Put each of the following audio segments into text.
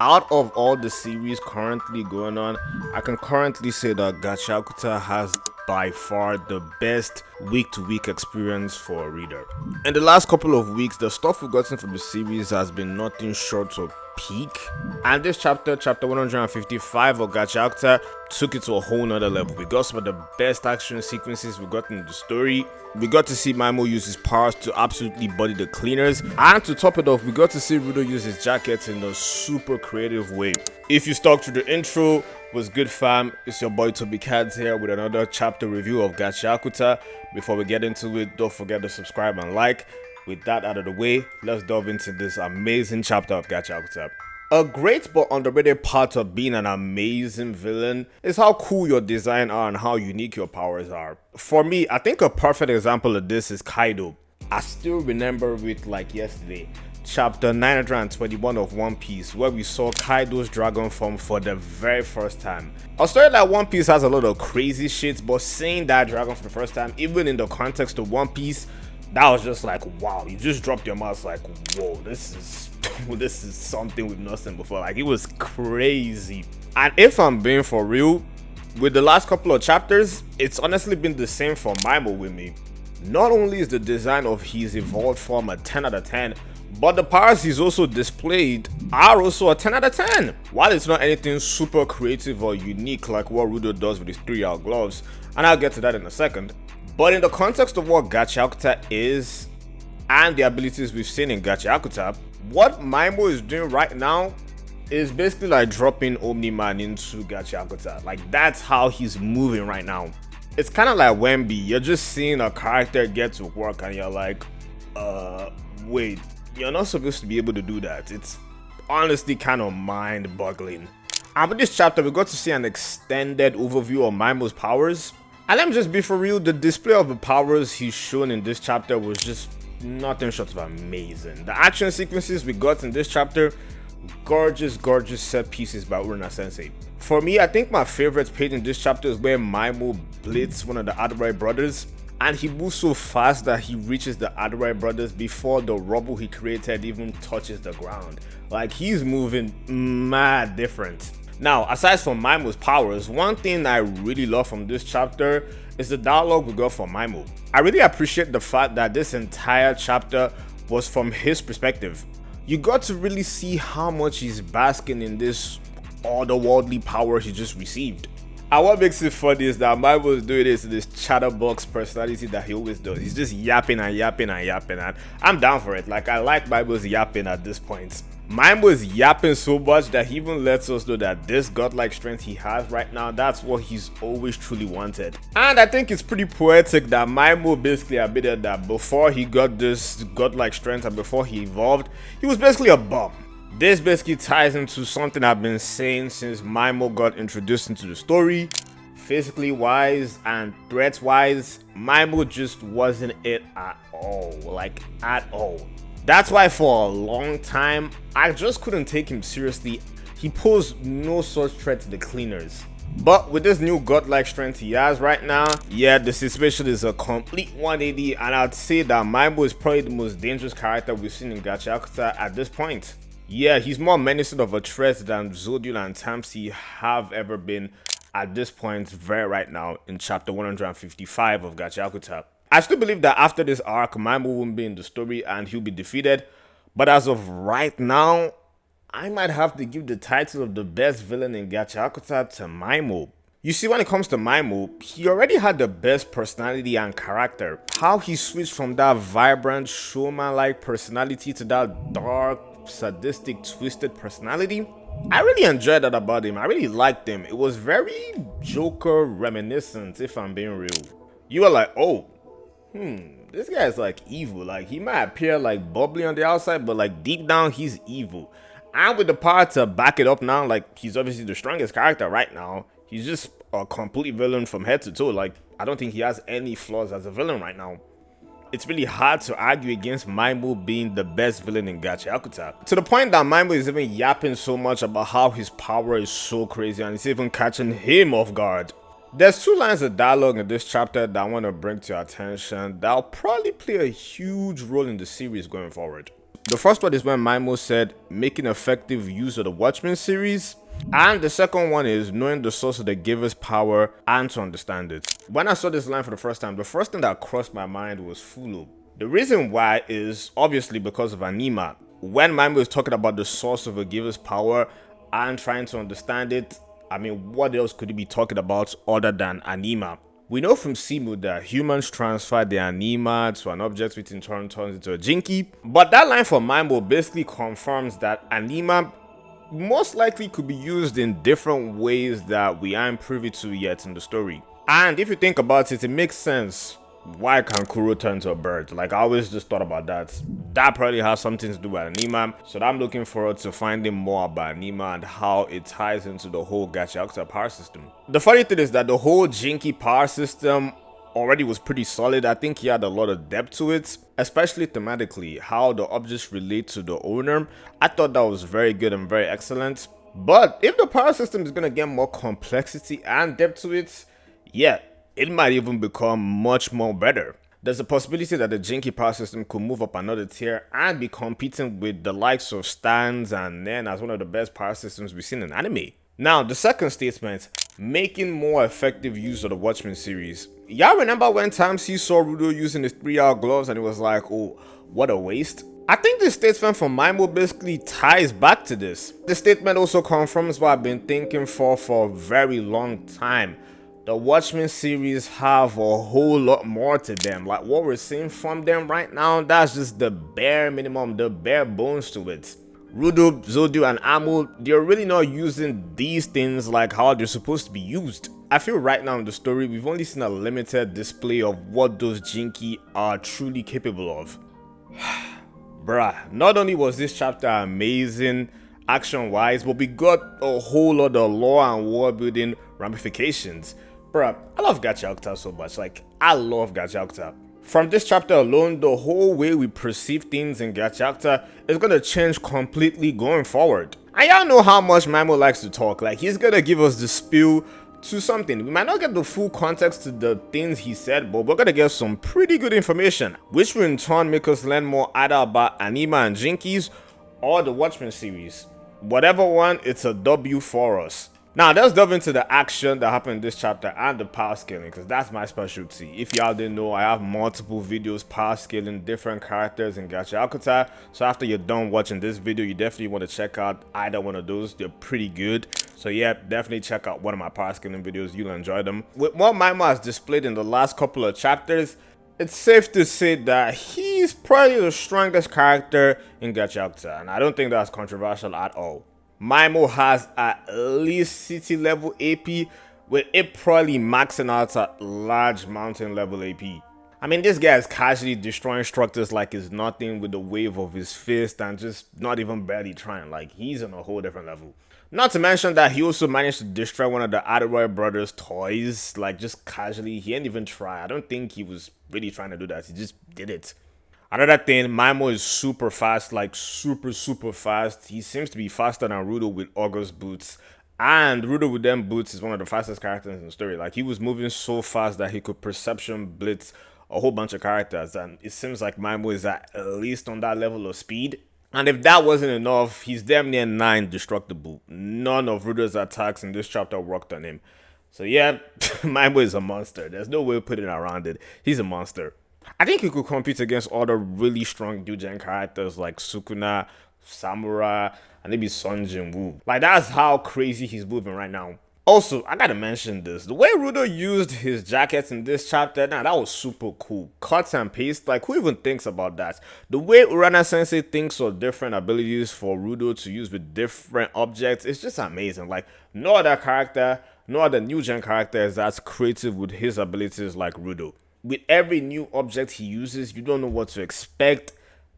Out of all the series currently going on, I can currently say that Gachiakuta has by far the best week-to-week experience for a reader. In the last couple of weeks, the stuff we've gotten from the series has been nothing short of peak, and this chapter 155 of Gachiakuta, took it to a whole nother level. We got some of the best action sequences we got in the story. We got to see Maimo use his powers to absolutely body the cleaners, and to top it off, we got to see Rudo use his jacket in a super creative way. If you stuck through the intro, what's good fam? It's your boy Toby Cads here with another chapter review of Gachiakuta. Before we get into it, don't forget to subscribe and like. With that out of the way, let's delve into this amazing chapter of Gachiakuta. A great but underrated part of being an amazing villain is how cool your design are and how unique your powers are. For me, I think a perfect example of this is Kaido. I still remember it like yesterday. Chapter 921 of One Piece, where we saw Kaido's dragon form for the very first time. A story like One Piece has a lot of crazy shit, but seeing that dragon for the first time, even in the context of One Piece, that was just like, wow, you just dropped your mouth like, whoa, this is something we've not seen before. Like, it was crazy. And if I'm being for real, with the last couple of chapters, it's honestly been the same for Maimo with me. Not only is the design of his evolved form a 10 out of 10, but the powers he's also displayed are also a 10 out of 10. While it's not anything super creative or unique like what Rudo does with his 3-hour gloves, and I'll get to that in a second, but in the context of what Gachiakuta is and the abilities we've seen in Gachiakuta, what Maimo is doing right now is basically like dropping Omni-Man into Gachiakuta. Like, that's how he's moving right now. It's kind of like Wemby. You're just seeing a character get to work and you're like, wait, you're not supposed to be able to do that. It's honestly kind of mind-boggling. And with this chapter, we got to see an extended overview of Maimo's powers. And let me just be for real, the display of the powers he's shown in this chapter was just nothing short of amazing. The action sequences we got in this chapter, gorgeous set pieces by Urana Sensei. For me, I think my favorite page in this chapter is where Maimo blitzes one of the Adorei brothers, and he moves so fast that he reaches the Adorei brothers before the rubble he created even touches the ground. Like, he's moving mad different. Now, aside from Maimo's powers, one thing I really love from this chapter is the dialogue we got from Maimo. I really appreciate the fact that this entire chapter was from his perspective. You got to really see how much he's basking in this otherworldly power he just received. And what makes it funny is that Maimo is doing this chatterbox personality that he always does. He's just yapping and yapping and yapping, and I'm down for it. Like, I like Maimo's yapping at this point. Maimo is yapping so much that he even lets us know that this godlike strength he has right now, that's what he's always truly wanted. And I think it's pretty poetic that Maimo basically admitted that before he got this godlike strength and before he evolved, he was basically a bum. This basically ties into something I've been saying since Maimo got introduced into the story. Physically wise and threat wise, Maimo just wasn't it at all. Like, at all. That's why for a long time, I just couldn't take him seriously. He posed no such threat to the cleaners. But with this new godlike strength he has right now, yeah, the situation is a complete 180, and I'd say that Maimo is probably the most dangerous character we've seen in Gachiakuta at this point. Yeah, he's more menacing of a threat than Zodiel and Tamsi have ever been at this point right now in chapter 155 of Gachiakuta. I still believe that after this arc, Maimo won't be in the story and he'll be defeated. But as of right now, I might have to give the title of the best villain in Gachiakuta to Maimo. You see, when it comes to Maimo, he already had the best personality and character. How he switched from that vibrant, showman-like personality to that dark, sadistic, twisted personality, I really enjoyed that about him. I really liked him. It was very Joker reminiscent, if I'm being real. You were like, oh, this guy is like evil. Like, he might appear like bubbly on the outside, but like deep down he's evil. And with the power to back it up now, like, he's obviously the strongest character right now. He's just a complete villain from head to toe. Like, I don't think he has any flaws as a villain right now. It's really hard to argue against Maimo being the best villain in Gachiakuta. To the point that Maimo is even yapping so much about how his power is so crazy and it's even catching him off guard. There's 2 lines of dialogue in this chapter that I want to bring to your attention that'll probably play a huge role in the series going forward. The first one is when Maimo said making effective use of the Watchmen series. And the second one is knowing the source of the giver's power and to understand it. When I saw this line for the first time, the first thing that crossed my mind was Fulu. The reason why is obviously because of Anima. When Maimo is talking about the source of a giver's power and trying to understand it, I mean, what else could he be talking about other than Anima? We know from Simu that humans transfer their Anima to an object which in turn turns into a Jinki. But that line from Maimo basically confirms that Anima most likely could be used in different ways that we aren't privy to yet in the story. And if you think about it, it makes sense. Why can Kuro turn to a bird? Like, I always just thought about that. That probably has something to do with Anima. So I'm looking forward to finding more about Anima and how it ties into the whole Gachiakuta power system. The funny thing is that the whole Jinki power system already was pretty solid. I think he had a lot of depth to it, especially thematically, how the objects relate to the owner. I thought that was very good and very excellent. But if the power system is going to get more complexity and depth to it, yeah, it might even become much more better. There's a possibility that the Jinki power system could move up another tier and be competing with the likes of Stans and Nen as one of the best power systems we've seen in anime. Now, the second statement, making more effective use of the Watchmen series. Y'all remember when times he saw Rudo using his 3-hour gloves and it was like, oh, what a waste? I think this statement from Maimo basically ties back to this. The statement also confirms what I've been thinking for a very long time. The Watchmen series have a whole lot more to them. Like what we're seeing from them right now, that's just the bare minimum, the bare bones to it. Rudo, Zodio, and Amo, they're really not using these things like how they're supposed to be used. I feel right now in the story, we've only seen a limited display of what those Jinki are truly capable of. Bruh, not only was this chapter amazing action-wise, but we got a whole lot of lore and world-building ramifications. Bruh, I love Gachiakuta so much. Like, I love Gachiakuta. From this chapter alone, the whole way we perceive things in Gachiakuta is gonna change completely going forward. And y'all know how much Maimo likes to talk. Like, he's gonna give us the spiel to something. We might not get the full context to the things he said, but we're gonna get some pretty good information, which will in turn make us learn more either about Anima and Jinkies or the Watchmen series. Whatever one, it's a W for us. Now, let's delve into the action that happened in this chapter and the power scaling, because that's my specialty. If y'all didn't know, I have multiple videos power scaling different characters in Gachiakuta. So after you're done watching this video, you definitely want to check out either one of those. They're pretty good. So yeah, definitely check out one of my power scaling videos. You'll enjoy them. With what Maimo has displayed in the last couple of chapters, it's safe to say that he's probably the strongest character in Gachiakuta, and I don't think that's controversial at all. Maimo has at least city level AP, with it probably maxing out at large mountain level AP. I mean, this guy is casually destroying structures like it's nothing with the wave of his fist and just not even barely trying. Like, he's on a whole different level. Not to mention that he also managed to destroy one of the Aderoy brothers' toys, like just casually. He didn't even try. I don't think he was really trying to do that. He just did it. Another thing, Maimo is super fast, like super fast. He seems to be faster than Rudo with August boots. And Rudo with them boots is one of the fastest characters in the story. Like, he was moving so fast that he could perception blitz a whole bunch of characters. And it seems like Maimo is at least on that level of speed. And if that wasn't enough, he's damn near 9 destructible. None of Rudo's attacks in this chapter worked on him. So yeah, Maimo is a monster. There's no way of putting around it. He's a monster. I think he could compete against other really strong Dujen characters like Sukuna, Samura, and maybe Sun Jin-woo. Like, that's how crazy he's moving right now. Also, I gotta mention this. The way Rudo used his jackets in this chapter, nah, that was super cool. Cuts and paste, like, who even thinks about that? The way Urana-sensei thinks of different abilities for Rudo to use with different objects, it's just amazing. Like, no other character, no other new gen character is as creative with his abilities like Rudo. With every new object he uses, you don't know what to expect,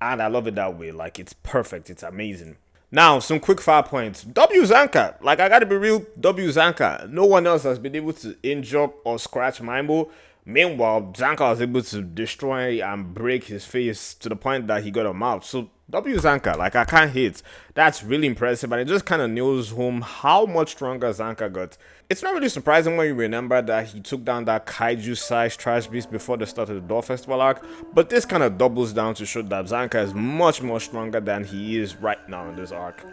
and I love it that way. Like, it's perfect, it's amazing. Now, some quick fire points. W Zanka, like, I gotta be real, W Zanka. No one else has been able to injure or scratch Maimo. Meanwhile, Zanka was able to destroy and break his face to the point that he got a mouth. So W Zanka, like, I can't hate. That's really impressive, and it just kind of nails home how much stronger Zanka got. It's not really surprising when you remember that he took down that kaiju-sized trash beast before the start of the Door Festival arc, but this kind of doubles down to show that Zanka is much more stronger than he is right now in this arc.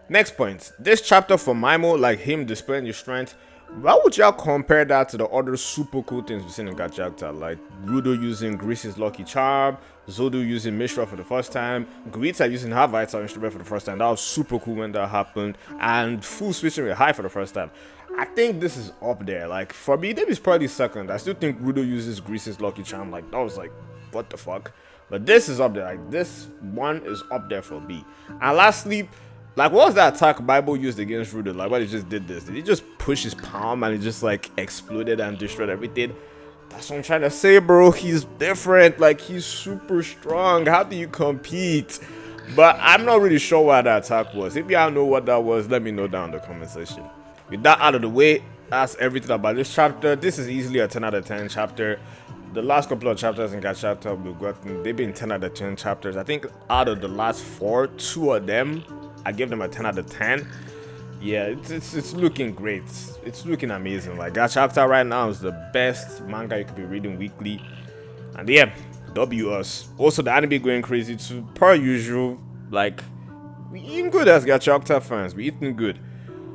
Next point, this chapter for Maimo, like him displaying his strength, how would y'all compare that to the other super cool things we've seen in Gachiakuta, like Rudo using Grease's Lucky Charm, Zodo using Mishra for the first time, Guita using her Vital Instrument for the first time? That was super cool when that happened, and Full switching with High for the first time. I think this is up there. Like, for me, this is probably second. I still think Rudo uses Grease's Lucky Charm. Like, that was like, what the fuck? But this is up there. Like, this one is up there for me. And lastly, like, what was that attack Bible used against Rudo? Like, what he just did this? Did he just push his palm and it just, like, exploded and destroyed everything? That's what I'm trying to say, bro. He's different. Like, he's super strong. How do you compete? But I'm not really sure what that attack was. If y'all know what that was, let me know down in the comment section. With that out of the way, that's everything about this chapter. This is easily a 10 out of 10 chapter. The last couple of chapters in Gachiakuta we've gotten, they've been 10 out of 10 chapters. I think out of the last 4, 2 of them, I give them a 10 out of 10. Yeah, it's looking great. It's looking amazing. Like, Gachiakuta right now is the best manga you could be reading weekly. And yeah, W us. Also, the anime going crazy too, per usual. Like, we eating good as Gachiakuta fans. We eating good.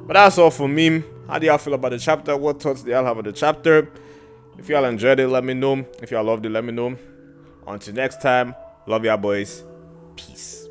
But that's all for me. How do y'all feel about the chapter? What thoughts do y'all have of the chapter? If y'all enjoyed it, let me know. If y'all loved it, let me know. Until next time, love y'all boys. Peace.